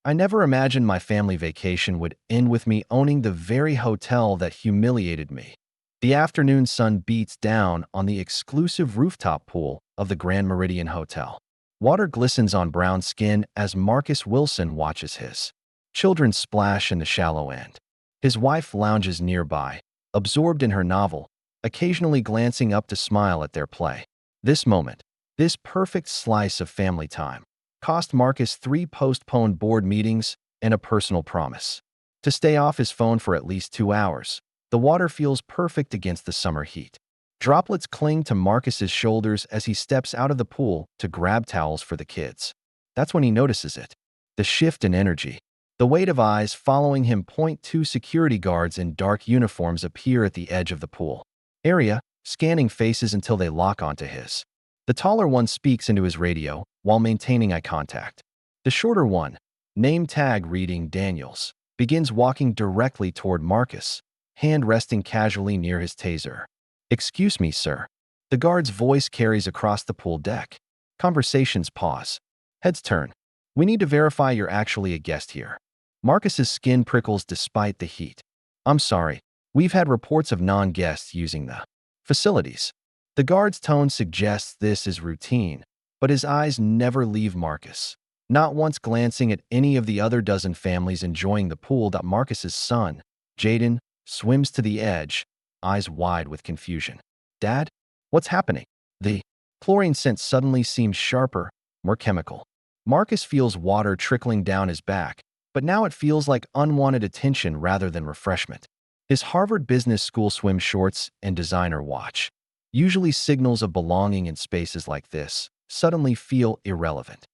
I never imagined my family vacation would end with me owning the very hotel that humiliated me. The afternoon sun beats down on the exclusive rooftop pool of the Grand Meridian Hotel. Water glistens on brown skin as Marcus Wilson watches his children splash in the shallow end. His wife lounges nearby, absorbed in her novel, occasionally glancing up to smile at their play. This moment, this perfect slice of family time, cost Marcus 3 postponed board meetings and a personal promise to stay off his phone for at least 2 hours. The water feels perfect against the summer heat. Droplets cling to Marcus's shoulders as he steps out of the pool to grab towels for the kids. That's when he notices it. The shift in energy. The weight of eyes following him. Two security guards in dark uniforms appear at the edge of the pool area, scanning faces until they lock onto his. The taller one speaks into his radio while maintaining eye contact. The shorter one, name tag reading Daniels, begins walking directly toward Marcus, hand resting casually near his taser. "Excuse me, sir." The guard's voice carries across the pool deck. Conversations pause. Heads turn. "We need to verify you're actually a guest here." Marcus's skin prickles despite the heat. "I'm sorry. We've had reports of non-guests using the facilities." The guard's tone suggests this is routine, but his eyes never leave Marcus, not once glancing at any of the other dozen families enjoying the pool. Marcus's son, Jaden, swims to the edge, eyes wide with confusion. "Dad? What's happening?" The chlorine scent suddenly seems sharper, more chemical. Marcus feels water trickling down his back, but now it feels like unwanted attention rather than refreshment. His Harvard Business School swim shorts and designer watch, usually signals of belonging in spaces like this, suddenly feel irrelevant.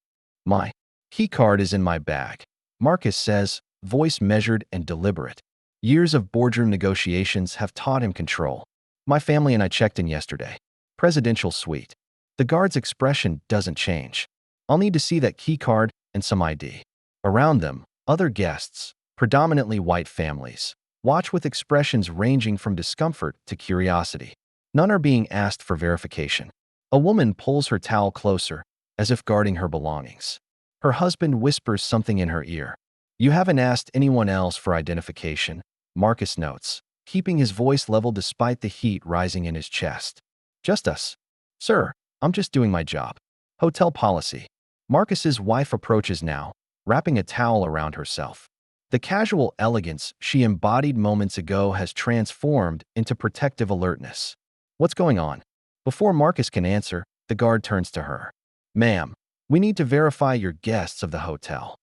"My keycard is in my bag," Marcus says, voice measured and deliberate. Years of boardroom negotiations have taught him control. "My family and I checked in yesterday. Presidential suite." The guard's expression doesn't change. "I'll need to see that keycard and some ID." Around them, other guests, predominantly white families, watch with expressions ranging from discomfort to curiosity. None are being asked for verification. A woman pulls her towel closer, as if guarding her belongings. Her husband whispers something in her ear. "You haven't asked anyone else for identification," Marcus notes, keeping his voice level despite the heat rising in his chest. "Just us." "Sir, I'm just doing my job." Hotel policy. Marcus's wife approaches now, wrapping a towel around herself. The casual elegance she embodied moments ago has transformed into protective alertness. "What's going on?" Before Marcus can answer, the guard turns to her. "Ma'am, we need to verify you're guests of the hotel."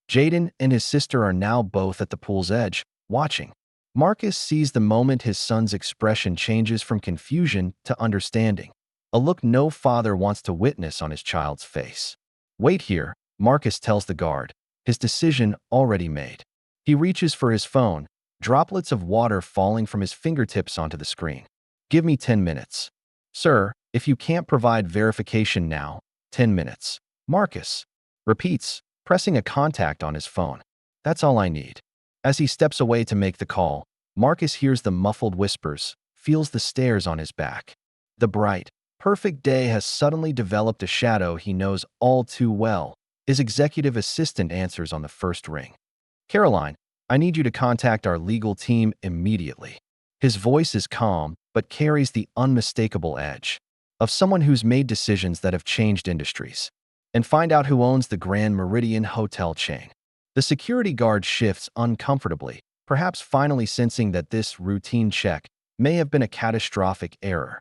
Jaden and his sister are now both at the pool's edge, watching. Marcus sees the moment his son's expression changes from confusion to understanding, a look no father wants to witness on his child's face. "Wait here," Marcus tells the guard, his decision already made. He reaches for his phone, droplets of water falling from his fingertips onto the screen. "Give me 10 minutes." "Sir, if you can't provide verification now, 10 minutes." Marcus repeats, pressing a contact on his phone. "That's all I need." As he steps away to make the call, Marcus hears the muffled whispers, feels the stares on his back. The bright, perfect day has suddenly developed a shadow he knows all too well. His executive assistant answers on the first ring. "Caroline, I need you to contact our legal team immediately." His voice is calm, but carries the unmistakable edge of someone who's made decisions that have changed industries. "And find out who owns the Grand Meridian hotel chain." The security guard shifts uncomfortably, perhaps finally sensing that this routine check may have been a catastrophic error.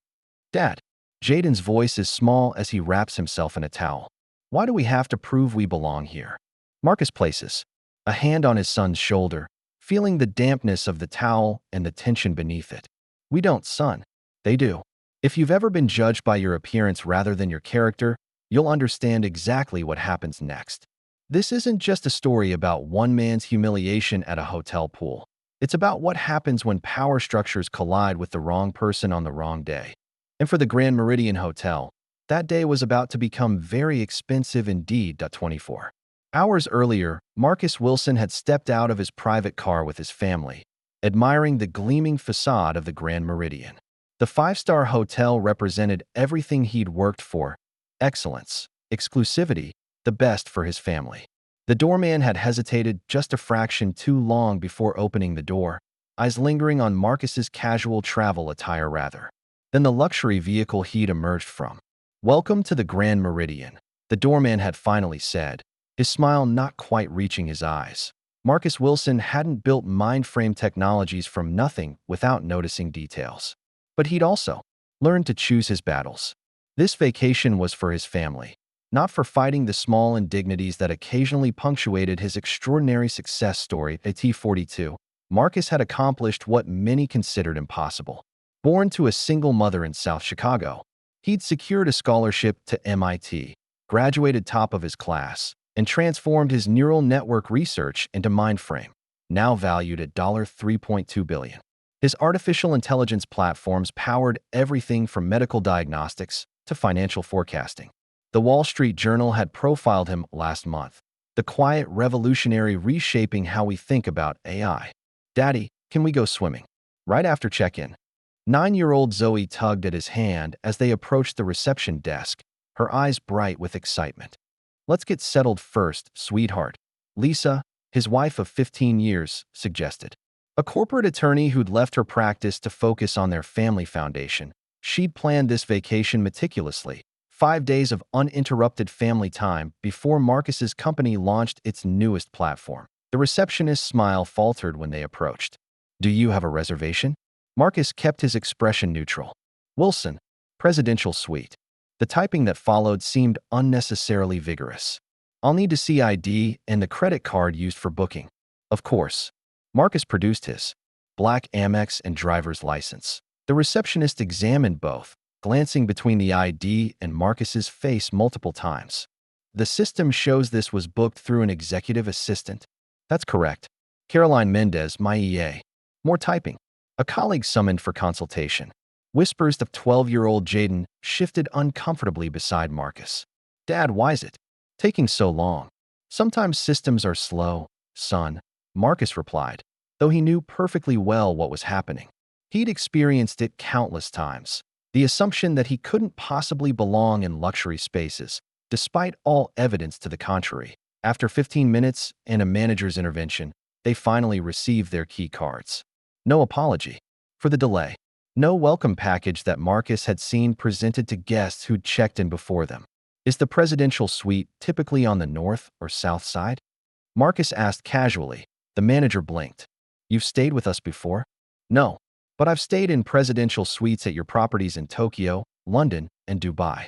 "Dad." Jaden's voice is small as he wraps himself in a towel. "Why do we have to prove we belong here?" Marcus places a hand on his son's shoulder, feeling the dampness of the towel and the tension beneath it. "We don't, son. They do. If you've ever been judged by your appearance rather than your character, you'll understand exactly what happens next." This isn't just a story about one man's humiliation at a hotel pool. It's about what happens when power structures collide with the wrong person on the wrong day. And for the Grand Meridian Hotel, that day was about to become very expensive indeed. 24 hours earlier, Marcus Wilson had stepped out of his private car with his family, admiring the gleaming facade of the Grand Meridian. The five-star hotel represented everything he'd worked for: excellence, exclusivity, the best for his family. The doorman had hesitated just a fraction too long before opening the door, eyes lingering on Marcus's casual travel attire rather than the luxury vehicle he'd emerged from. "Welcome to the Grand Meridian," the doorman had finally said, his smile not quite reaching his eyes. Marcus Wilson hadn't built mind-frame technologies from nothing without noticing details. But he'd also learned to choose his battles. This vacation was for his family, not for fighting the small indignities that occasionally punctuated his extraordinary success story. At T42, Marcus had accomplished what many considered impossible. Born to a single mother in South Chicago, he'd secured a scholarship to MIT, graduated top of his class, and transformed his neural network research into Mindframe, now valued at $3.2 billion. His artificial intelligence platforms powered everything from medical diagnostics to financial forecasting. The Wall Street Journal had profiled him last month, the quiet revolutionary reshaping how we think about AI. "Daddy, can we go swimming?" Right after check-in, 9-year-old Zoe tugged at his hand as they approached the reception desk, her eyes bright with excitement. "Let's get settled first, sweetheart," Lisa, his wife of 15 years, suggested. A corporate attorney who'd left her practice to focus on their family foundation, she'd planned this vacation meticulously, 5 days of uninterrupted family time before Marcus's company launched its newest platform. The receptionist's smile faltered when they approached. "Do you have a reservation?" Marcus kept his expression neutral. "Wilson, Presidential Suite." The typing that followed seemed unnecessarily vigorous. "I'll need to see ID and the credit card used for booking." Of course. Marcus produced his black Amex and driver's license. The receptionist examined both, glancing between the ID and Marcus's face multiple times. "The system shows this was booked through an executive assistant." "That's correct. Caroline Mendez, my EA." More typing. A colleague summoned for consultation. Whispers of 12-year-old Jaden shifted uncomfortably beside Marcus. "Dad, why's it taking so long?" "Sometimes systems are slow, son," Marcus replied, though he knew perfectly well what was happening. He'd experienced it countless times. The assumption that he couldn't possibly belong in luxury spaces, despite all evidence to the contrary. After 15 minutes and a manager's intervention, they finally received their key cards. No apology for the delay. No welcome package that Marcus had seen presented to guests who'd checked in before them. "Is the presidential suite typically on the north or south side?" Marcus asked casually. The manager blinked. "You've stayed with us before?" "No, but I've stayed in presidential suites at your properties in Tokyo, London, and Dubai."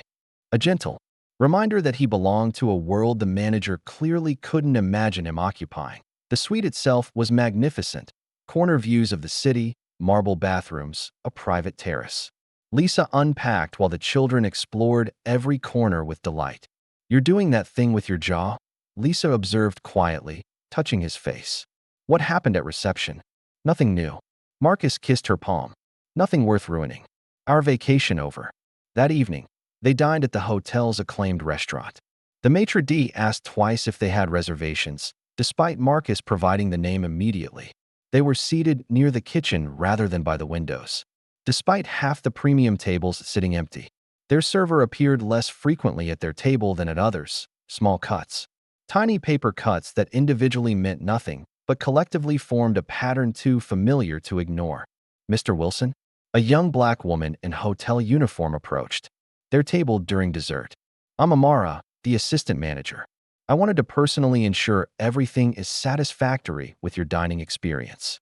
A gentle reminder that he belonged to a world the manager clearly couldn't imagine him occupying. The suite itself was magnificent. Corner views of the city, marble bathrooms, a private terrace. Lisa unpacked while the children explored every corner with delight. "You're doing that thing with your jaw?" Lisa observed quietly, touching his face. "What happened at reception?" "Nothing new." Marcus kissed her palm. "Nothing worth ruining." "Our vacation over." That evening, they dined at the hotel's acclaimed restaurant. The maitre d' asked twice if they had reservations, despite Marcus providing the name immediately. They were seated near the kitchen rather than by the windows. Despite half the premium tables sitting empty, their server appeared less frequently at their table than at others. Small cuts. Tiny paper cuts that individually meant nothing, but collectively formed a pattern too familiar to ignore. "Mr. Wilson?" A young black woman in hotel uniform approached their table during dessert. "I'm Amara, the assistant manager. I wanted to personally ensure everything is satisfactory with your dining experience."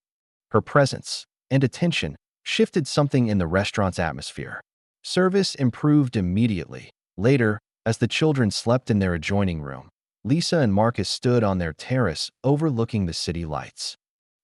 Her presence and attention shifted something in the restaurant's atmosphere. Service improved immediately. Later, as the children slept in their adjoining room, Lisa and Marcus stood on their terrace overlooking the city lights.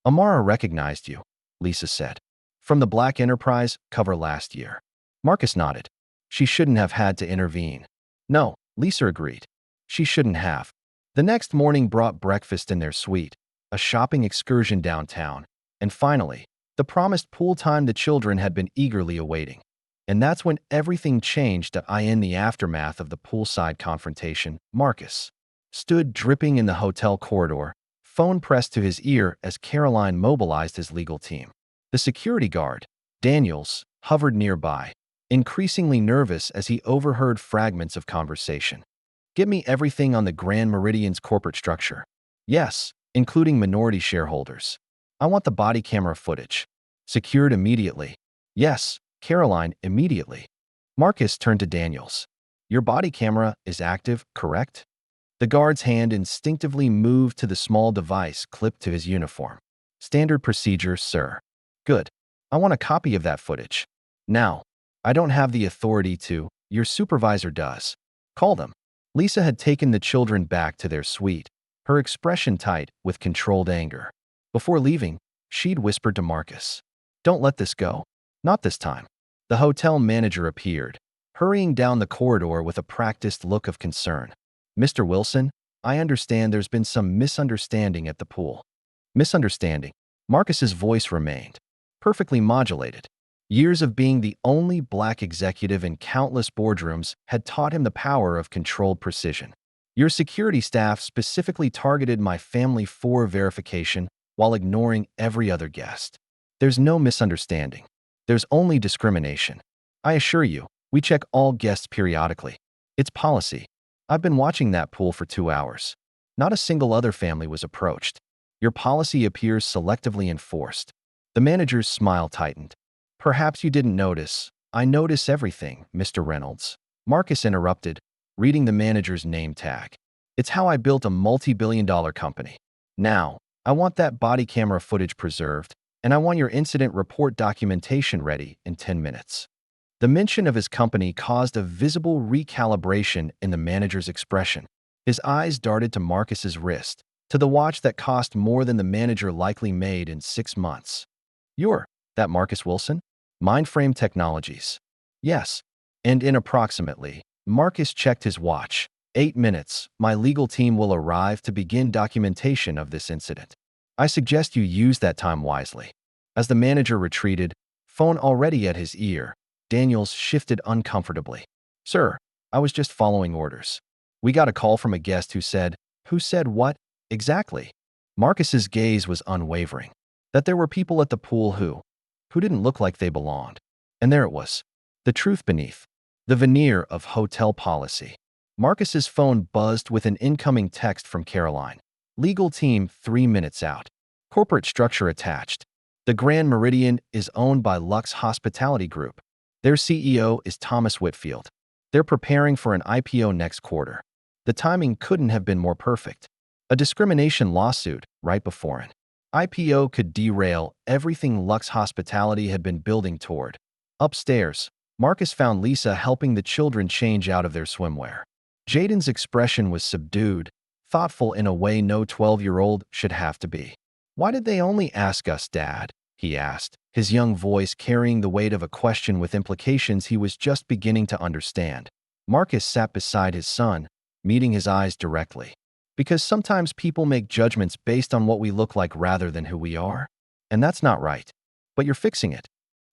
"Amara recognized you," Lisa said. "From the Black Enterprise cover last year." Marcus nodded. "She shouldn't have had to intervene." "No," Lisa agreed. "She shouldn't have." The next morning brought breakfast in their suite, a shopping excursion downtown, and finally, the promised pool time the children had been eagerly awaiting. And that's when everything changed. In the aftermath of the poolside confrontation, Marcus stood dripping in the hotel corridor, phone pressed to his ear as Caroline mobilized his legal team. The security guard, Daniels, hovered nearby, increasingly nervous as he overheard fragments of conversation. Get me everything on the Grand Meridian's corporate structure. Yes, including minority shareholders. I want the body camera footage. Secured immediately. Yes, Caroline, immediately. Marcus turned to Daniels. Your body camera is active, correct? The guard's hand instinctively moved to the small device clipped to his uniform. Standard procedure, sir. Good. I want a copy of that footage. Now, I don't have the authority to. Your supervisor does. Call them. Lisa had taken the children back to their suite, her expression tight with controlled anger. Before leaving, she'd whispered to Marcus, "Don't let this go. Not this time." The hotel manager appeared, hurrying down the corridor with a practiced look of concern. "Mr. Wilson, I understand there's been some misunderstanding at the pool." Misunderstanding. Marcus's voice remained perfectly modulated. Years of being the only black executive in countless boardrooms had taught him the power of controlled precision. Your security staff specifically targeted my family for verification while ignoring every other guest. There's no misunderstanding. There's only discrimination. I assure you, we check all guests periodically. It's policy. I've been watching that pool for 2 hours. Not a single other family was approached. Your policy appears selectively enforced. The manager's smile tightened. Perhaps you didn't notice. I notice everything, Mr. Reynolds. Marcus interrupted, reading the manager's name tag. It's how I built a multi-billion-dollar company. Now, I want that body camera footage preserved, and I want your incident report documentation ready in 10 minutes. The mention of his company caused a visible recalibration in the manager's expression. His eyes darted to Marcus's wrist, to the watch that cost more than the manager likely made in 6 months. You're that Marcus Wilson? Mindframe Technologies. Yes. And in approximately, Marcus checked his watch. 8 minutes, my legal team will arrive to begin documentation of this incident. I suggest you use that time wisely. As the manager retreated, phone already at his ear, Daniels shifted uncomfortably. Sir, I was just following orders. We got a call from a guest who said what? Exactly. Marcus's gaze was unwavering. That there were people at the pool who didn't look like they belonged. And there it was. The truth beneath. The veneer of hotel policy. Marcus's phone buzzed with an incoming text from Caroline. Legal team 3 minutes out. Corporate structure attached. The Grand Meridian is owned by Lux Hospitality Group. Their CEO is Thomas Whitfield. They're preparing for an IPO next quarter. The timing couldn't have been more perfect. A discrimination lawsuit right before an IPO could derail everything Lux Hospitality had been building toward. Upstairs, Marcus found Lisa helping the children change out of their swimwear. Jaden's expression was subdued, thoughtful in a way no 12-year-old should have to be. Why did they only ask us, Dad? He asked, his young voice carrying the weight of a question with implications he was just beginning to understand. Marcus sat beside his son, meeting his eyes directly. Because sometimes people make judgments based on what we look like rather than who we are. And that's not right. But you're fixing it.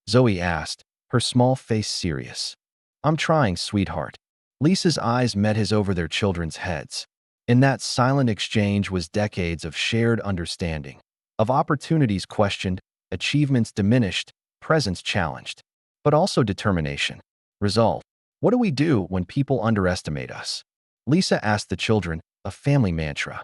Zoe asked, her small face serious. I'm trying, sweetheart. Lisa's eyes met his over their children's heads. In that silent exchange was decades of shared understanding, of opportunities questioned, achievements diminished, presence challenged, but also determination. Resolve. What do we do when people underestimate us? Lisa asked the children, a family mantra.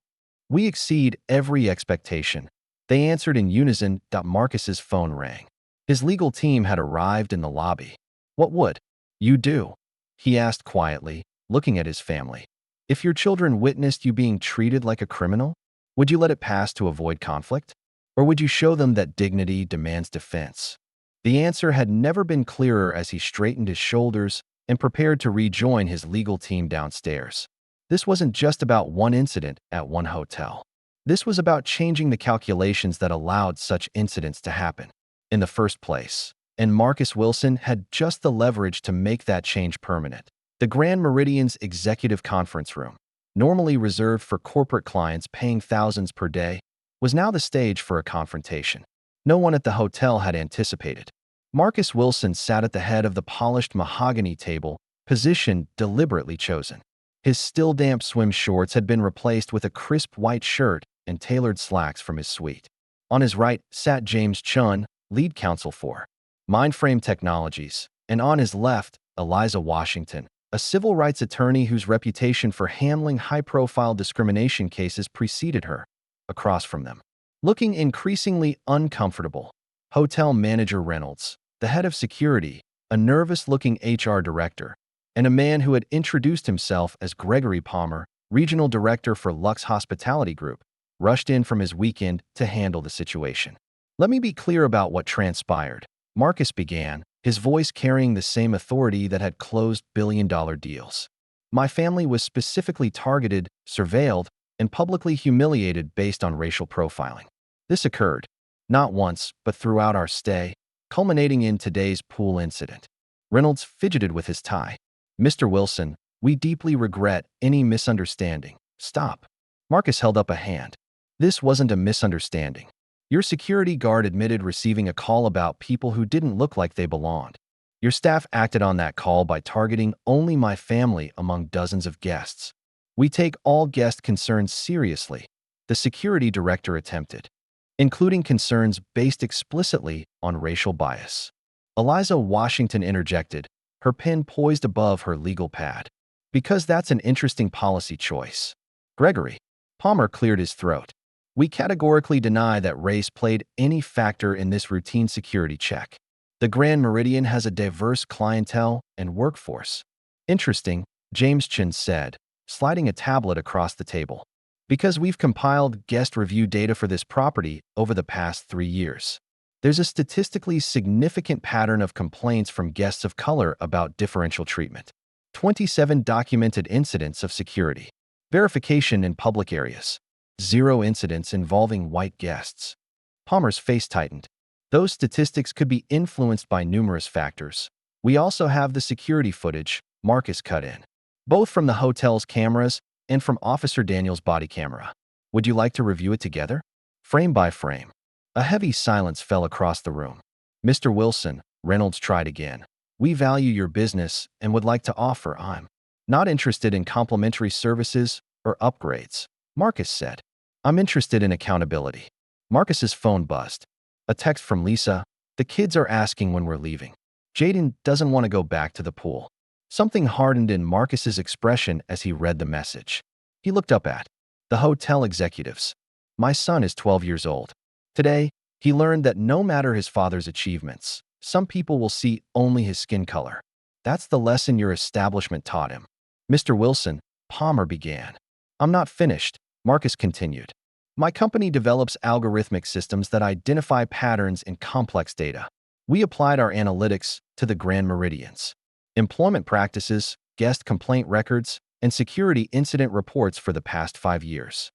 We exceed every expectation. They answered in unison. Marcus's phone rang. His legal team had arrived in the lobby. What would you do? He asked quietly, looking at his family. If your children witnessed you being treated like a criminal, would you let it pass to avoid conflict? Or would you show them that dignity demands defense? The answer had never been clearer as he straightened his shoulders and prepared to rejoin his legal team downstairs. This wasn't just about one incident at one hotel. This was about changing the calculations that allowed such incidents to happen in the first place. And Marcus Wilson had just the leverage to make that change permanent. The Grand Meridian's executive conference room, normally reserved for corporate clients paying thousands per day, was now the stage for a confrontation no one at the hotel had anticipated. Marcus Wilson sat at the head of the polished mahogany table, position deliberately chosen. His still damp swim shorts had been replaced with a crisp white shirt and tailored slacks from his suite. On his right sat James Chun, lead counsel for Mindframe Technologies, and on his left, Eliza Washington, a civil rights attorney whose reputation for handling high-profile discrimination cases preceded her, across from them. Looking increasingly uncomfortable, hotel manager Reynolds, the head of security, a nervous-looking HR director, and a man who had introduced himself as Gregory Palmer, regional director for Lux Hospitality Group, rushed in from his weekend to handle the situation. "Let me be clear about what transpired," Marcus began, his voice carrying the same authority that had closed billion-dollar deals. "My family was specifically targeted, surveilled, and publicly humiliated based on racial profiling. This occurred, not once, but throughout our stay, culminating in today's pool incident." Reynolds fidgeted with his tie. "Mr. Wilson, we deeply regret any misunderstanding." "Stop." Marcus held up a hand. "This wasn't a misunderstanding. Your security guard admitted receiving a call about people who didn't look like they belonged. Your staff acted on that call by targeting only my family among dozens of guests. We take all guest concerns seriously," the security director attempted, "including concerns based explicitly on racial bias." Eliza Washington interjected, her pen poised above her legal pad. "Because that's an interesting policy choice." "Gregory." Palmer cleared his throat. "We categorically deny that race played any factor in this routine security check. The Grand Meridian has a diverse clientele and workforce." "Interesting," James Chin said, sliding a tablet across the table. "Because we've compiled guest review data for this property over the past 3 years. There's a statistically significant pattern of complaints from guests of color about differential treatment. 27 documented incidents of security verification in public areas. 0 incidents involving white guests." Palmer's face tightened. "Those statistics could be influenced by numerous factors. We also have the security footage," Marcus cut in, "both from the hotel's cameras and from Officer Daniel's body camera. Would you like to review it together? Frame by frame." A heavy silence fell across the room. "Mr. Wilson," Reynolds tried again, "we value your business and would like to offer. I'm not interested in complimentary services or upgrades," Marcus said. "I'm interested in accountability." Marcus's phone buzzed. A text from Lisa. "The kids are asking when we're leaving. Jaden doesn't want to go back to the pool." Something hardened in Marcus's expression as he read the message. He looked up at the hotel executives. "My son is 12 years old. Today, he learned that no matter his father's achievements, some people will see only his skin color. That's the lesson your establishment taught him." "Mr. Wilson," Palmer began. "I'm not finished," Marcus continued. "My company develops algorithmic systems that identify patterns in complex data. We applied our analytics to the Grand Meridians employment practices, guest complaint records, and security incident reports for the past 5 years."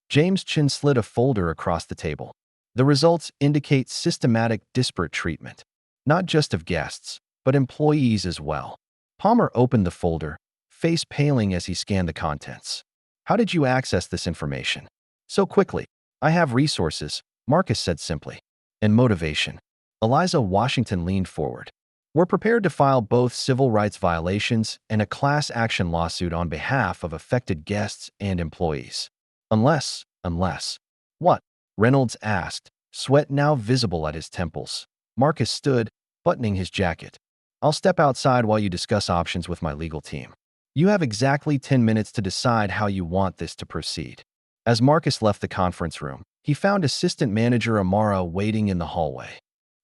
James Chin slid a folder across the table. "The results indicate systematic disparate treatment, not just of guests, but employees as well." Palmer opened the folder, face paling as he scanned the contents. "How did you access this information so quickly?" "I have resources," Marcus said simply. "And motivation." Eliza Washington leaned forward. "We're prepared to file both civil rights violations and a class action lawsuit on behalf of affected guests and employees. Unless. What?" Reynolds asked, sweat now visible at his temples. Marcus stood, buttoning his jacket. "I'll step outside while you discuss options with my legal team. You have exactly 10 minutes to decide how you want this to proceed." As Marcus left the conference room, he found Assistant Manager Amara waiting in the hallway.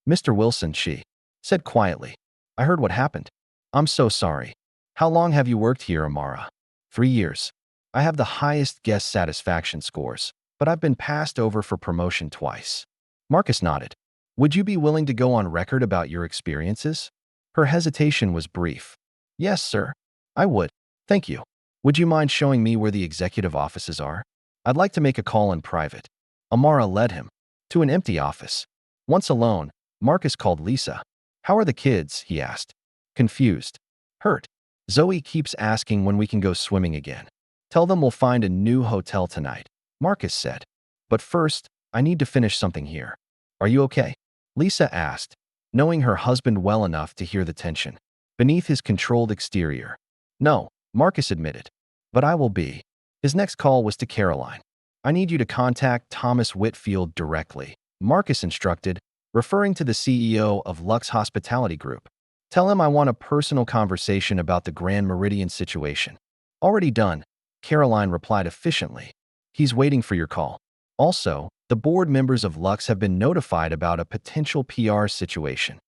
"Mr. Wilson," she said quietly, "I heard what happened." "I'm so sorry. How long have you worked here, Amara?" 3 years. I have the highest guest satisfaction scores, but I've been passed over for promotion twice." Marcus nodded. "Would you be willing to go on record about your experiences?" Her hesitation was brief. "Yes, sir. I would. Thank you. Would you mind showing me where the executive offices are? I'd like to make a call in private." Amara led him to an empty office. Once alone, Marcus called Lisa. "How are the kids?" he asked. Confused. "Hurt. Zoe keeps asking when we can go swimming again. Tell them we'll find a new hotel tonight," Marcus said. "But first, I need to finish something here." "Are you okay?" Lisa asked, knowing her husband well enough to hear the tension beneath his controlled exterior. "No," Marcus admitted. "But I will be." His next call was to Caroline. "I need you to contact Thomas Whitfield directly," Marcus instructed, referring to the CEO of Lux Hospitality Group. Tell him I want a personal conversation about the Grand Meridian situation. Already done, Caroline replied efficiently. He's waiting for your call. Also, the board members of Lux have been notified about a potential PR situation.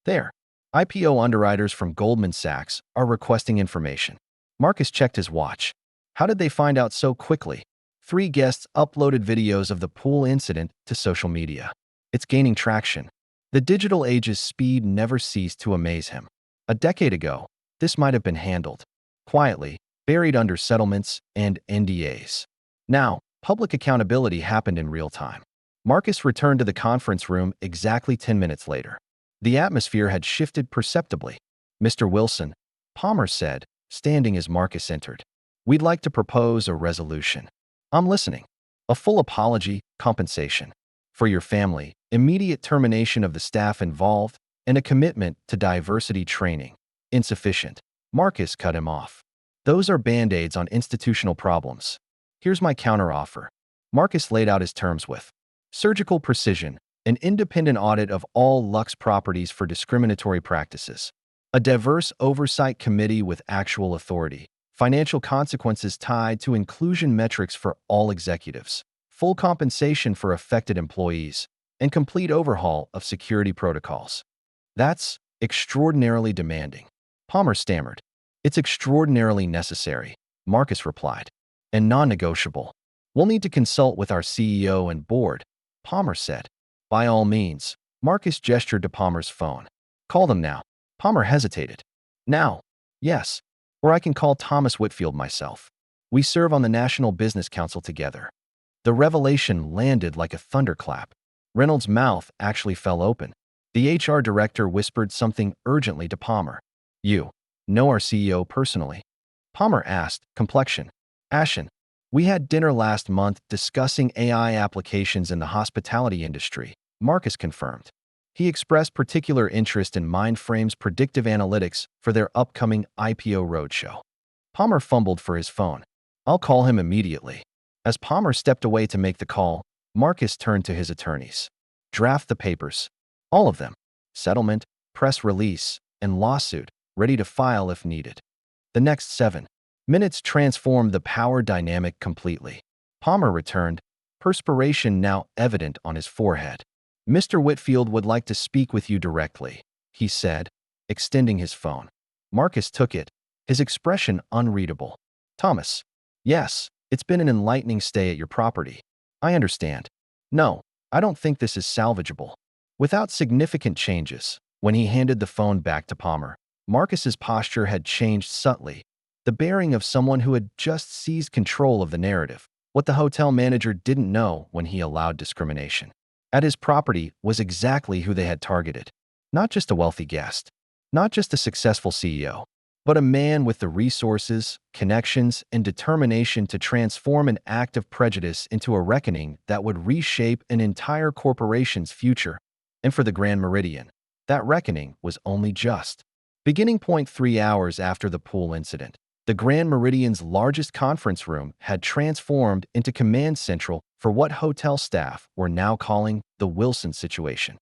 There. IPO underwriters from Goldman Sachs are requesting information. Marcus checked his watch. How did they find out so quickly? 3 guests uploaded videos of the pool incident to social media. It's gaining traction. The digital age's speed never ceased to amaze him. A decade ago, this might have been handled quietly, buried under settlements and NDAs. Now, public accountability happened in real time. Marcus returned to the conference room exactly 10 minutes later. The atmosphere had shifted perceptibly. Mr. Wilson, Palmer said, standing as Marcus entered. We'd like to propose a resolution. I'm listening. A full apology, compensation for your family, immediate termination of the staff involved, and a commitment to diversity training. Insufficient. Marcus cut him off. Those are band-aids on institutional problems. Here's my counteroffer. Marcus laid out his terms with surgical precision, an independent audit of all Lux properties for discriminatory practices, a diverse oversight committee with actual authority, financial consequences tied to inclusion metrics for all executives, full compensation for affected employees, and complete overhaul of security protocols. That's extraordinarily demanding. Palmer stammered. It's extraordinarily necessary, Marcus replied, and non-negotiable. We'll need to consult with our CEO and board, Palmer said. By all means, Marcus gestured to Palmer's phone. Call them now. Palmer hesitated. Now? Yes. Or I can call Thomas Whitfield myself. We serve on the National Business Council together. The revelation landed like a thunderclap. Reynolds' mouth actually fell open. The HR director whispered something urgently to Palmer. You know our CEO personally? Palmer asked, complexion ashen. We had dinner last month discussing AI applications in the hospitality industry, Marcus confirmed. He expressed particular interest in Mindframe's predictive analytics for their upcoming IPO roadshow. Palmer fumbled for his phone. I'll call him immediately. As Palmer stepped away to make the call, Marcus turned to his attorneys. Draft the papers. All of them. Settlement, press release, and lawsuit, ready to file if needed. The next 7 minutes transformed the power dynamic completely. Palmer returned, perspiration now evident on his forehead. Mr. Whitfield would like to speak with you directly, he said, extending his phone. Marcus took it, his expression unreadable. Thomas. Yes, it's been an enlightening stay at your property. I understand. No, I don't think this is salvageable. Without significant changes, when he handed the phone back to Palmer, Marcus's posture had changed subtly, the bearing of someone who had just seized control of the narrative, what the hotel manager didn't know when he allowed discrimination. At his property was exactly who they had targeted. Not just a wealthy guest, not just a successful CEO, but a man with the resources, connections, and determination to transform an act of prejudice into a reckoning that would reshape an entire corporation's future. And for the Grand Meridian, that reckoning was only just. Beginning 3 hours after the pool incident, the Grand Meridian's largest conference room had transformed into command central for what hotel staff were now calling the Wilson situation.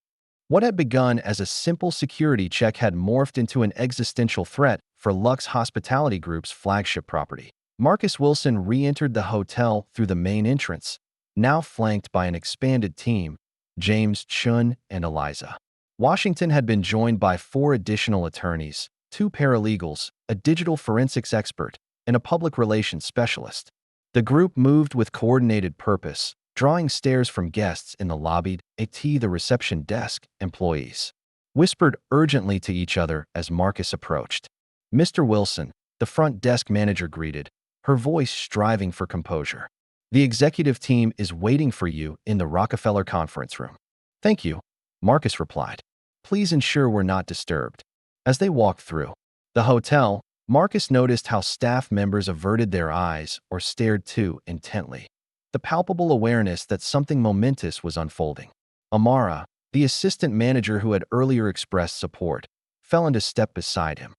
What had begun as a simple security check had morphed into an existential threat for Lux Hospitality Group's flagship property. Marcus Wilson re-entered the hotel through the main entrance, now flanked by an expanded team, James Chun and Eliza. Washington had been joined by 4 additional attorneys, 2 paralegals, a digital forensics expert, and a public relations specialist. The group moved with coordinated purpose, drawing stares from guests in the lobby, the reception desk employees whispered urgently to each other as Marcus approached. Mr. Wilson, the front desk manager greeted, her voice striving for composure. The executive team is waiting for you in the Rockefeller conference room. Thank you, Marcus replied. Please ensure we're not disturbed. As they walked through the hotel, Marcus noticed how staff members averted their eyes or stared too intently. The palpable awareness that something momentous was unfolding. Amara, the assistant manager who had earlier expressed support, fell into step beside him.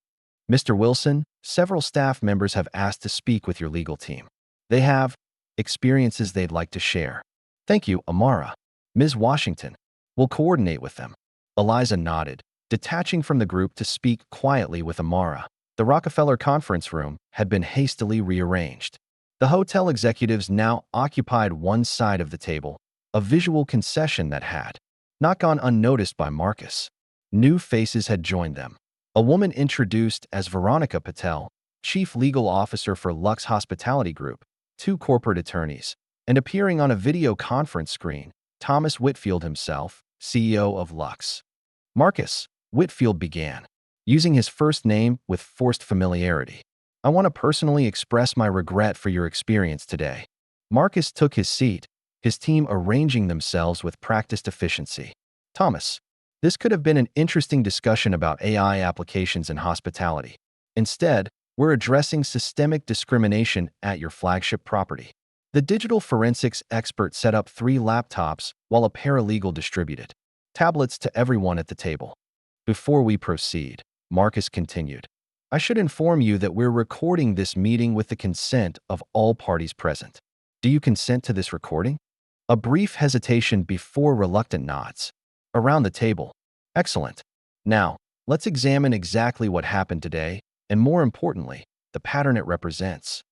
Mr. Wilson, several staff members have asked to speak with your legal team. They have experiences they'd like to share. Thank you, Amara. Ms. Washington. We'll coordinate with them. Eliza nodded, detaching from the group to speak quietly with Amara. The Rockefeller conference room had been hastily rearranged. The hotel executives now occupied one side of the table, a visual concession that had not gone unnoticed by Marcus. New faces had joined them. A woman introduced as Veronica Patel, Chief Legal Officer for Lux Hospitality Group, two corporate attorneys, and appearing on a video conference screen, Thomas Whitfield himself, CEO of Lux. Marcus, Whitfield began, using his first name with forced familiarity. I want to personally express my regret for your experience today. Marcus took his seat, his team arranging themselves with practiced efficiency. Thomas, this could have been an interesting discussion about AI applications in hospitality. Instead, we're addressing systemic discrimination at your flagship property. The digital forensics expert set up 3 laptops while a paralegal distributed tablets to everyone at the table. Before we proceed, Marcus continued, I should inform you that we're recording this meeting with the consent of all parties present. Do you consent to this recording? A brief hesitation before reluctant nods. Around the table. Excellent. Now, let's examine exactly what happened today, and more importantly, the pattern it represents.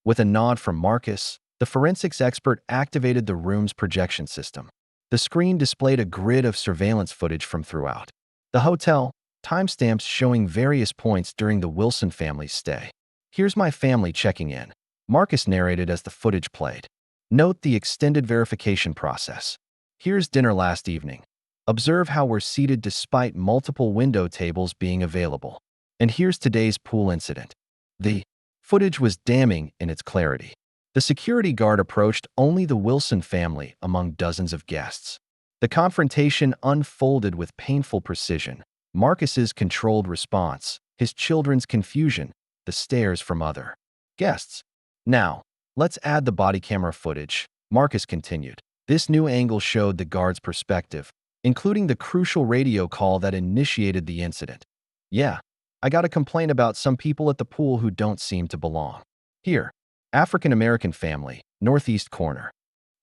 With a nod from Marcus, the forensics expert activated the room's projection system. The screen displayed a grid of surveillance footage from throughout the hotel, timestamps showing various points during the Wilson family's stay. Here's my family checking in, Marcus narrated as the footage played. Note the extended verification process. Here's dinner last evening. Observe how we're seated despite multiple window tables being available. And here's today's pool incident. The footage was damning in its clarity. The security guard approached only the Wilson family among dozens of guests. The confrontation unfolded with painful precision. Marcus's controlled response, his children's confusion, the stares from other guests. Now, let's add the body camera footage, Marcus continued. This new angle showed the guard's perspective, including the crucial radio call that initiated the incident. Yeah, I got a complaint about some people at the pool who don't seem to belong. Here, African-American family, northeast corner.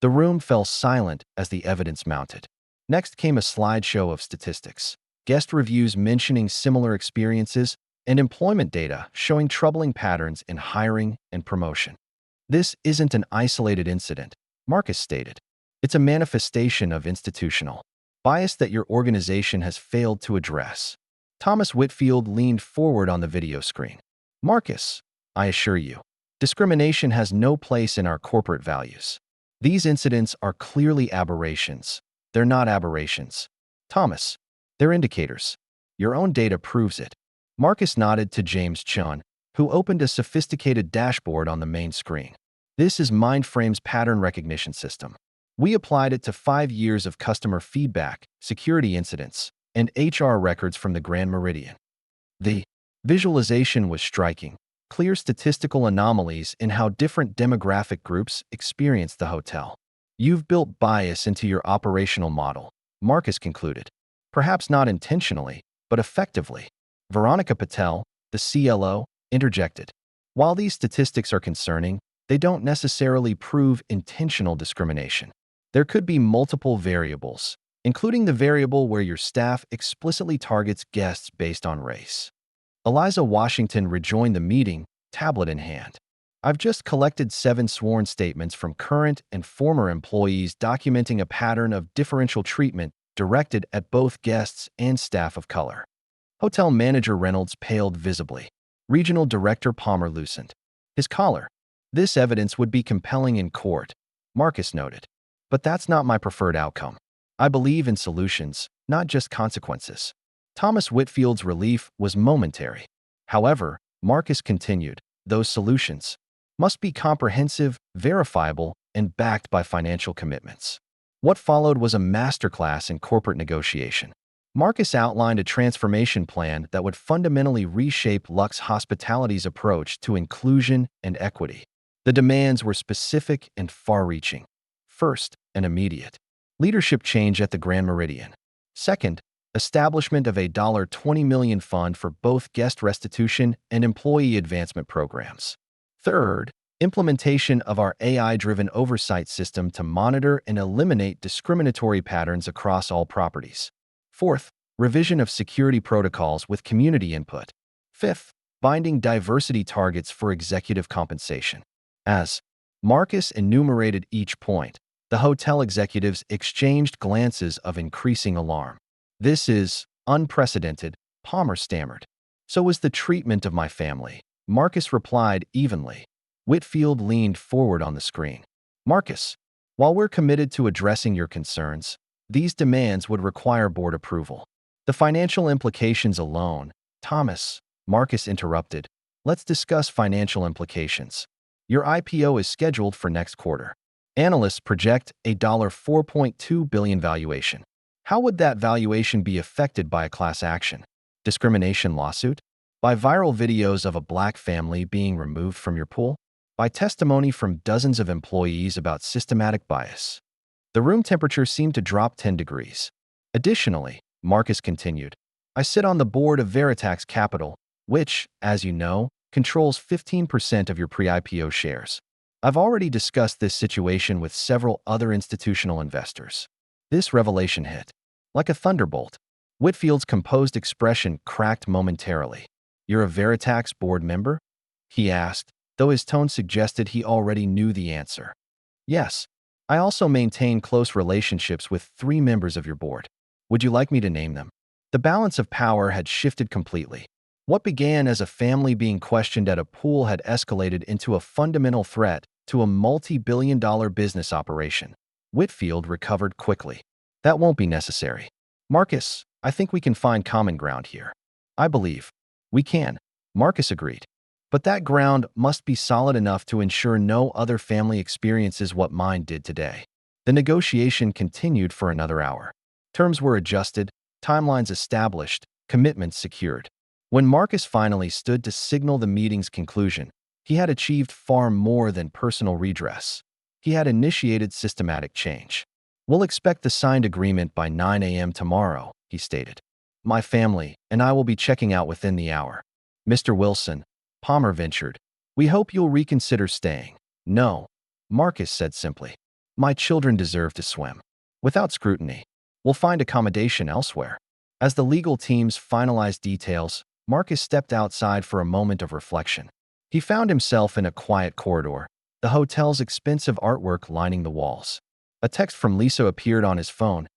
The room fell silent as the evidence mounted. Next came a slideshow of statistics, guest reviews mentioning similar experiences, and employment data showing troubling patterns in hiring and promotion. This isn't an isolated incident, Marcus stated. It's a manifestation of institutional bias that your organization has failed to address. Thomas Whitfield leaned forward on the video screen. Marcus, I assure you, discrimination has no place in our corporate values. These incidents are clearly aberrations. They're not aberrations. Thomas, they're indicators. Your own data proves it. Marcus nodded to James Chun, who opened a sophisticated dashboard on the main screen. This is Mindframe's pattern recognition system. We applied it to 5 years of customer feedback, security incidents, and HR records from the Grand Meridian. The visualization was striking. Clear statistical anomalies in how different demographic groups experience the hotel. You've built bias into your operational model, Marcus concluded. Perhaps not intentionally, but effectively. Veronica Patel, the CLO, interjected. While these statistics are concerning, they don't necessarily prove intentional discrimination. There could be multiple variables, including the variable where your staff explicitly targets guests based on race. Eliza Washington rejoined the meeting, tablet in hand. I've just collected 7 sworn statements from current and former employees documenting a pattern of differential treatment directed at both guests and staff of color. Hotel manager Reynolds paled visibly. Regional director Palmer loosened his collar. This evidence would be compelling in court, Marcus noted. But that's not my preferred outcome. I believe in solutions, not just consequences. Thomas Whitfield's relief was momentary. However, Marcus continued, those solutions must be comprehensive, verifiable, and backed by financial commitments. What followed was a masterclass in corporate negotiation. Marcus outlined a transformation plan that would fundamentally reshape Lux Hospitality's approach to inclusion and equity. The demands were specific and far-reaching. First, and immediate. Leadership change at the Grand Meridian. Second, establishment of a $20 million fund for both guest restitution and employee advancement programs. Third, implementation of our AI-driven oversight system to monitor and eliminate discriminatory patterns across all properties. Fourth, revision of security protocols with community input. Fifth, binding diversity targets for executive compensation. As Marcus enumerated each point, the hotel executives exchanged glances of increasing alarm. "This is unprecedented," Palmer stammered. "So is the treatment of my family," Marcus replied evenly. Whitfield leaned forward on the screen. "Marcus, while we're committed to addressing your concerns, these demands would require board approval. The financial implications alone—" "Thomas," Marcus interrupted, "let's discuss financial implications. Your IPO is scheduled for next quarter. Analysts project a $4.2 billion valuation. How would that valuation be affected by a class action, discrimination lawsuit? By viral videos of a black family being removed from your pool? By testimony from dozens of employees about systematic bias?" The room temperature seemed to drop 10 degrees. "Additionally," Marcus continued, "I sit on the board of Veritax Capital, which, as you know, controls 15% of your pre-IPO shares. I've already discussed this situation with several other institutional investors." This revelation hit like a thunderbolt. Whitfield's composed expression cracked momentarily. "You're a Veritax board member?" he asked, though his tone suggested he already knew the answer. "Yes. I also maintain close relationships with 3 members of your board. Would you like me to name them?" The balance of power had shifted completely. What began as a family being questioned at a pool had escalated into a fundamental threat to a multi-billion-dollar business operation. Whitfield recovered quickly. "That won't be necessary. Marcus, I think we can find common ground here." "I believe we can," Marcus agreed. "But that ground must be solid enough to ensure no other family experiences what mine did today." The negotiation continued for another hour. Terms were adjusted, timelines established, commitments secured. When Marcus finally stood to signal the meeting's conclusion, he had achieved far more than personal redress. He had initiated systematic change. "We'll expect the signed agreement by 9 a.m. tomorrow," he stated. "My family and I will be checking out within the hour." "Mr. Wilson," Palmer ventured, "we hope you'll reconsider staying." "No," Marcus said simply. "My children deserve to swim without scrutiny. We'll find accommodation elsewhere." As the legal teams finalized details, Marcus stepped outside for a moment of reflection. He found himself in a quiet corridor, the hotel's expensive artwork lining the walls. A text from Lisa appeared on his phone.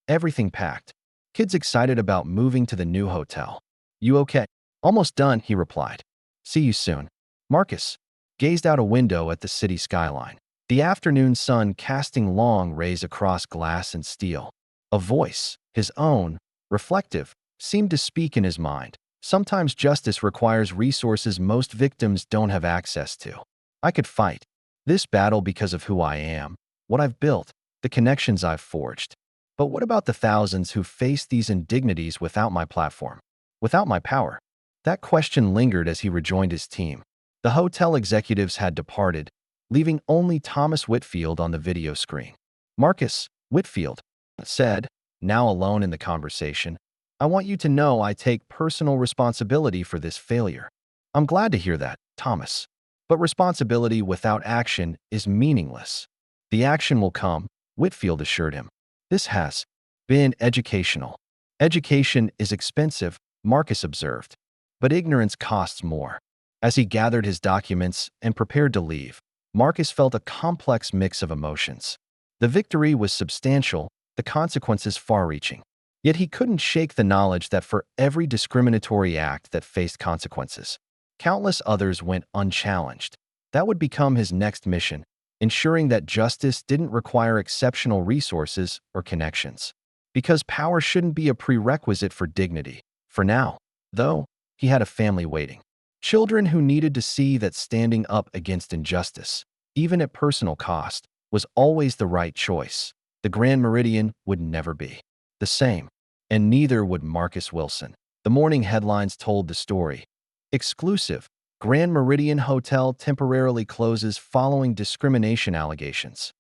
"Everything packed. Kids excited about moving to the new hotel. You okay?" "Almost done," he replied. "See you soon." Marcus gazed out a window at the city skyline, the afternoon sun casting long rays across glass and steel. A voice, his own, reflective, seemed to speak in his mind. "Sometimes justice requires resources most victims don't have access to. I could fight this battle because of who I am, what I've built, the connections I've forged. But what about the thousands who face these indignities without my platform, without my power?" That question lingered as he rejoined his team. The hotel executives had departed, leaving only Thomas Whitfield on the video screen. "Marcus," Whitfield said, now alone in the conversation, "I want you to know I take personal responsibility for this failure." "I'm glad to hear that, Thomas. But responsibility without action is meaningless." "The action will come," Whitfield assured him. "This has been educational." "Education is expensive," Marcus observed. "But ignorance costs more." As he gathered his documents and prepared to leave, Marcus felt a complex mix of emotions. The victory was substantial, the consequences far-reaching. Yet he couldn't shake the knowledge that for every discriminatory act that faced consequences, countless others went unchallenged. That would become his next mission, ensuring that justice didn't require exceptional resources or connections. Because power shouldn't be a prerequisite for dignity. For now, though, he had a family waiting. Children who needed to see that standing up against injustice, even at personal cost, was always the right choice. The Grand Meridian would never be the same. And neither would Marcus Wilson. The morning headlines told the story. Exclusive: Grand Meridian Hotel temporarily closes following discrimination allegations.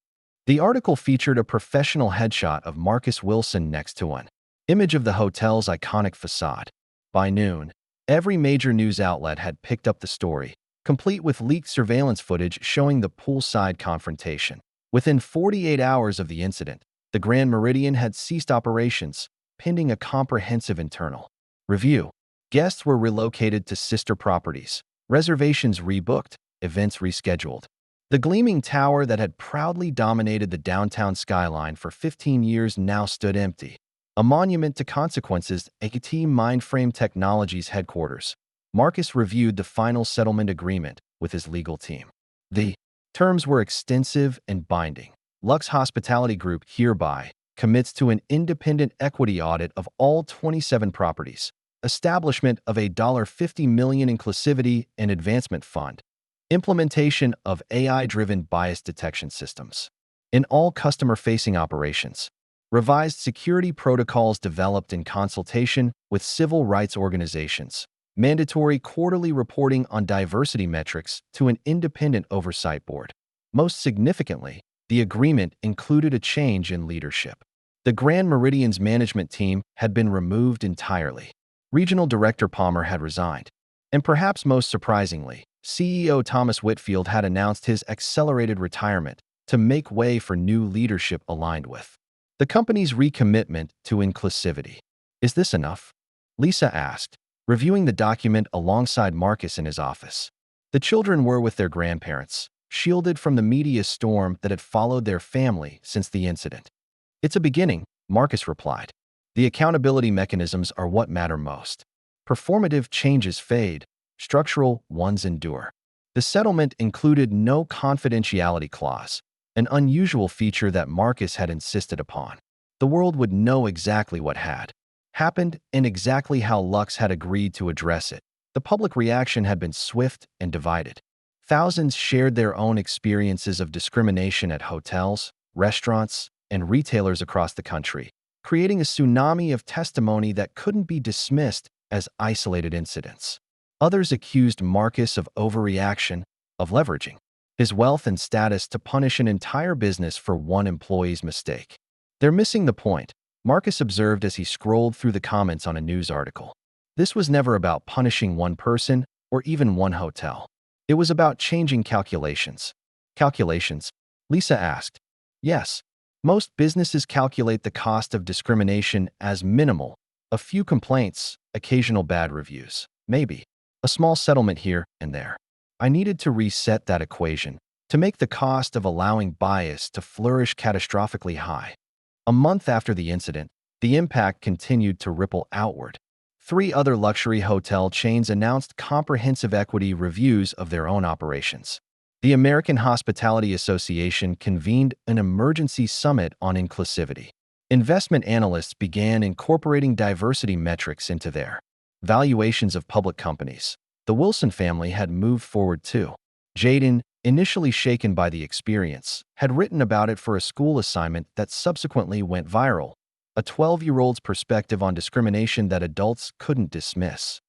The article featured a professional headshot of Marcus Wilson next to an image of the hotel's iconic facade. By noon, every major news outlet had picked up the story, complete with leaked surveillance footage showing the poolside confrontation. Within 48 hours of the incident, the Grand Meridian had ceased operations, pending a comprehensive internal review. Guests were relocated to sister properties, reservations rebooked, events rescheduled. The gleaming tower that had proudly dominated the downtown skyline for 15 years now stood empty, a monument to consequences. AKT Mindframe Technologies headquarters. Marcus reviewed the final settlement agreement with his legal team. The terms were extensive and binding. Lux Hospitality Group hereby commits to an independent equity audit of all 27 properties, establishment of a $50 million inclusivity and advancement fund, implementation of AI-driven bias detection systems in all customer-facing operations, revised security protocols developed in consultation with civil rights organizations, mandatory quarterly reporting on diversity metrics to an independent oversight board. Most significantly, the agreement included a change in leadership. The Grand Meridian's management team had been removed entirely. Regional Director Palmer had resigned. And perhaps most surprisingly, CEO Thomas Whitfield had announced his accelerated retirement to make way for new leadership aligned with the company's recommitment to inclusivity. Is this enough? Lisa asked, reviewing the document alongside Marcus in his office. The children were with their grandparents, shielded from the media storm that had followed their family since the incident. It's a beginning, Marcus replied. The accountability mechanisms are what matter most. Performative changes fade, structural ones endure. The settlement included no confidentiality clause, an unusual feature that Marcus had insisted upon. The world would know exactly what had happened and exactly how Lux had agreed to address it. The public reaction had been swift and divided. Thousands shared their own experiences of discrimination at hotels, restaurants, and retailers across the country, creating a tsunami of testimony that couldn't be dismissed as isolated incidents. Others accused Marcus of overreaction, of leveraging his wealth and status to punish an entire business for one employee's mistake. They're missing the point, Marcus observed as he scrolled through the comments on a news article. This was never about punishing one person or even one hotel. It was about changing calculations. Calculations? Lisa asked. Yes. Most businesses calculate the cost of discrimination as minimal. A few complaints, occasional bad reviews, maybe a small settlement here and there. I needed to reset that equation to make the cost of allowing bias to flourish catastrophically high. A month after the incident, the impact continued to ripple outward. 3 other luxury hotel chains announced comprehensive equity reviews of their own operations. The American Hospitality Association convened an emergency summit on inclusivity. Investment analysts began incorporating diversity metrics into their valuations of public companies. The Wilson family had moved forward too. Jaden, initially shaken by the experience, had written about it for a school assignment that subsequently went viral. A 12-year-old's perspective on discrimination that adults couldn't dismiss.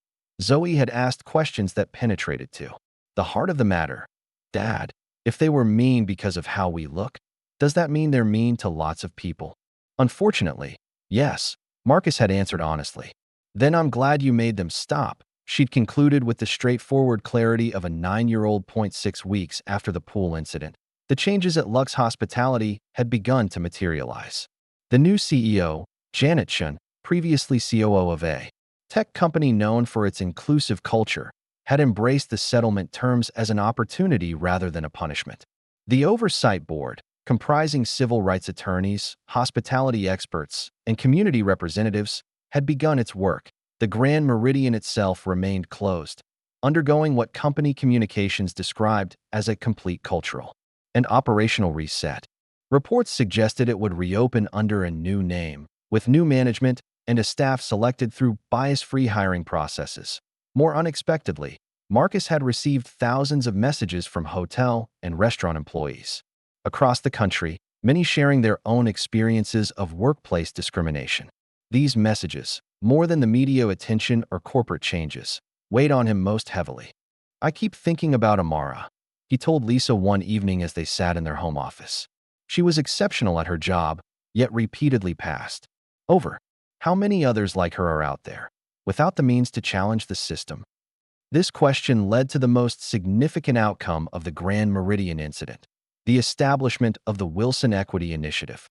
Zoe had asked questions that penetrated to the heart of the matter. Dad, if they were mean because of how we look, does that mean they're mean to lots of people? Unfortunately, yes, Marcus had answered honestly. Then I'm glad you made them stop, she'd concluded with the straightforward clarity of a 9-year-old. 6 weeks after the pool incident, the changes at Lux Hospitality had begun to materialize. The new CEO, Janet Chun, previously COO of a tech company known for its inclusive culture, had embraced the settlement terms as an opportunity rather than a punishment. The Oversight Board, comprising civil rights attorneys, hospitality experts, and community representatives, had begun its work. The Grand Meridian itself remained closed, undergoing what company communications described as a complete cultural and operational reset. Reports suggested it would reopen under a new name, with new management and a staff selected through bias-free hiring processes. More unexpectedly, Marcus had received thousands of messages from hotel and restaurant employees across the country, many sharing their own experiences of workplace discrimination. These messages, more than the media attention or corporate changes, weighed on him most heavily. I keep thinking about Amara, he told Lisa one evening as they sat in their home office. She was exceptional at her job, yet repeatedly passed over. How many others like her are out there, without the means to challenge the system? This question led to the most significant outcome of the Grand Meridian incident, the establishment of the Wilson Equity Initiative.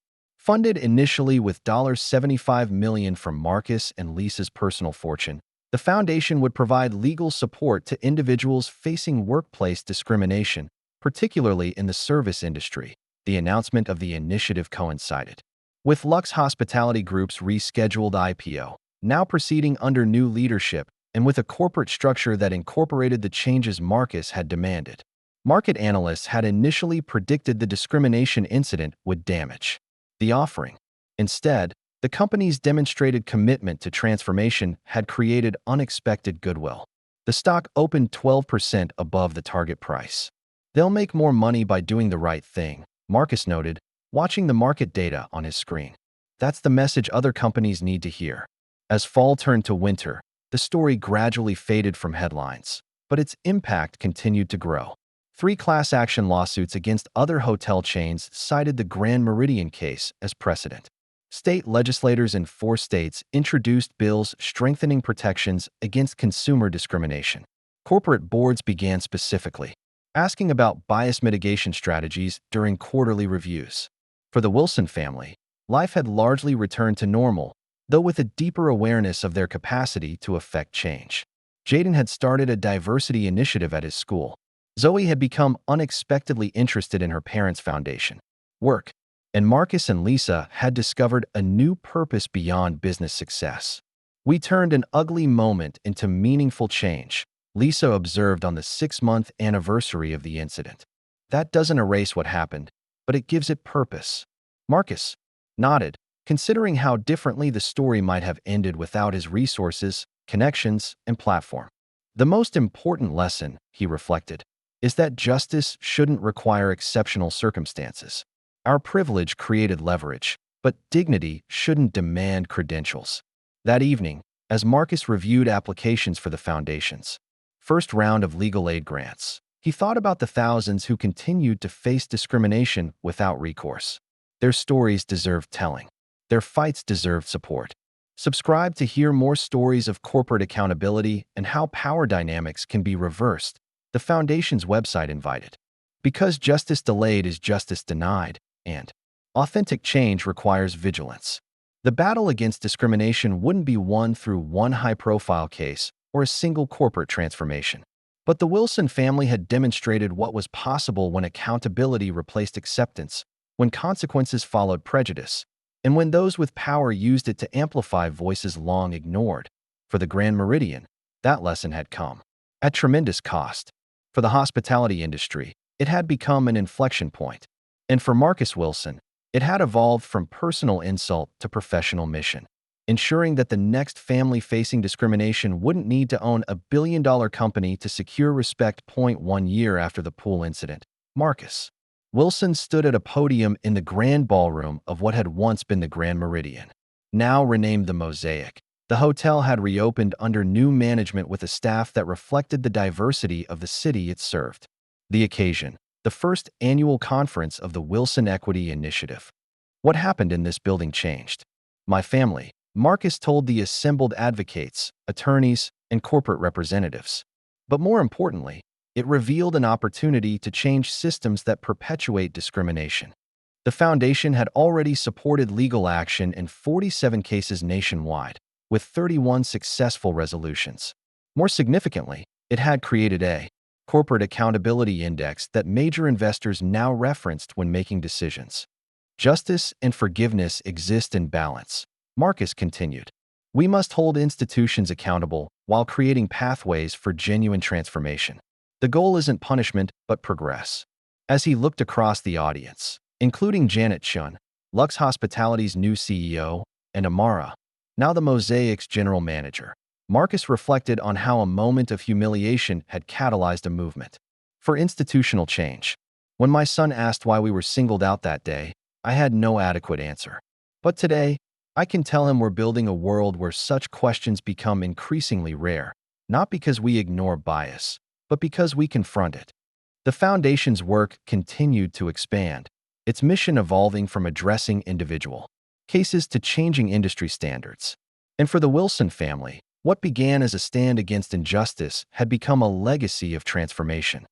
Funded initially with $75 million from Marcus and Lisa's personal fortune, the foundation would provide legal support to individuals facing workplace discrimination, particularly in the service industry. The announcement of the initiative coincided with Lux Hospitality Group's rescheduled IPO, now proceeding under new leadership and with a corporate structure that incorporated the changes Marcus had demanded. Market analysts had initially predicted the discrimination incident would damage the offering. Instead, the company's demonstrated commitment to transformation had created unexpected goodwill. The stock opened 12% above the target price. "They'll make more money by doing the right thing," Marcus noted, watching the market data on his screen. That's the message other companies need to hear. As fall turned to winter, the story gradually faded from headlines, but its impact continued to grow. 3 class action lawsuits against other hotel chains cited the Grand Meridian case as precedent. State legislators in 4 states introduced bills strengthening protections against consumer discrimination. Corporate boards began specifically asking about bias mitigation strategies during quarterly reviews. For the Wilson family, life had largely returned to normal, though with a deeper awareness of their capacity to affect change. Jaden had started a diversity initiative at his school. Zoe had become unexpectedly interested in her parents' foundation work, and Marcus and Lisa had discovered a new purpose beyond business success. "We turned an ugly moment into meaningful change," Lisa observed on the 6-month anniversary of the incident. "That doesn't erase what happened, but it gives it purpose." Marcus nodded, considering how differently the story might have ended without his resources, connections, and platform. "The most important lesson," he reflected, "is that justice shouldn't require exceptional circumstances. Our privilege created leverage, but dignity shouldn't demand credentials." That evening, as Marcus reviewed applications for the foundation's first round of legal aid grants, he thought about the thousands who continued to face discrimination without recourse. Their stories deserved telling. Their fights deserved support. Subscribe to hear more stories of corporate accountability and how power dynamics can be reversed. The Foundation's website invited. Because justice delayed is justice denied, and authentic change requires vigilance. The battle against discrimination wouldn't be won through one high-profile case or a single corporate transformation. But the Wilson family had demonstrated what was possible when accountability replaced acceptance, when consequences followed prejudice, and when those with power used it to amplify voices long ignored. For the Grand Meridian, that lesson had come at tremendous cost. For the hospitality industry, it had become an inflection point. And for Marcus Wilson, it had evolved from personal insult to professional mission, ensuring that the next family facing discrimination wouldn't need to own a billion-dollar company to secure respect. 1 year after the pool incident, Marcus Wilson stood at a podium in the grand ballroom of what had once been the Grand Meridian, now renamed the Mosaic. The hotel had reopened under new management with a staff that reflected the diversity of the city it served. The occasion, the first annual conference of the Wilson Equity Initiative. "What happened in this building changed my family," Marcus told the assembled advocates, attorneys, and corporate representatives. But more importantly, it revealed an opportunity to change systems that perpetuate discrimination. The foundation had already supported legal action in 47 cases nationwide, with 31 successful resolutions. More significantly, it had created a corporate accountability index that major investors now referenced when making decisions. "Justice and forgiveness exist in balance," Marcus continued. "We must hold institutions accountable while creating pathways for genuine transformation. The goal isn't punishment, but progress." As he looked across the audience, including Janet Chun, Lux Hospitality's new CEO, and Amara, now the Mosaic's general manager, Marcus reflected on how a moment of humiliation had catalyzed a movement for institutional change. "When my son asked why we were singled out that day, I had no adequate answer. But today, I can tell him we're building a world where such questions become increasingly rare, not because we ignore bias, but because we confront it." The foundation's work continued to expand, its mission evolving from addressing individual cases to changing industry standards. And for the Wilson family, what began as a stand against injustice had become a legacy of transformation.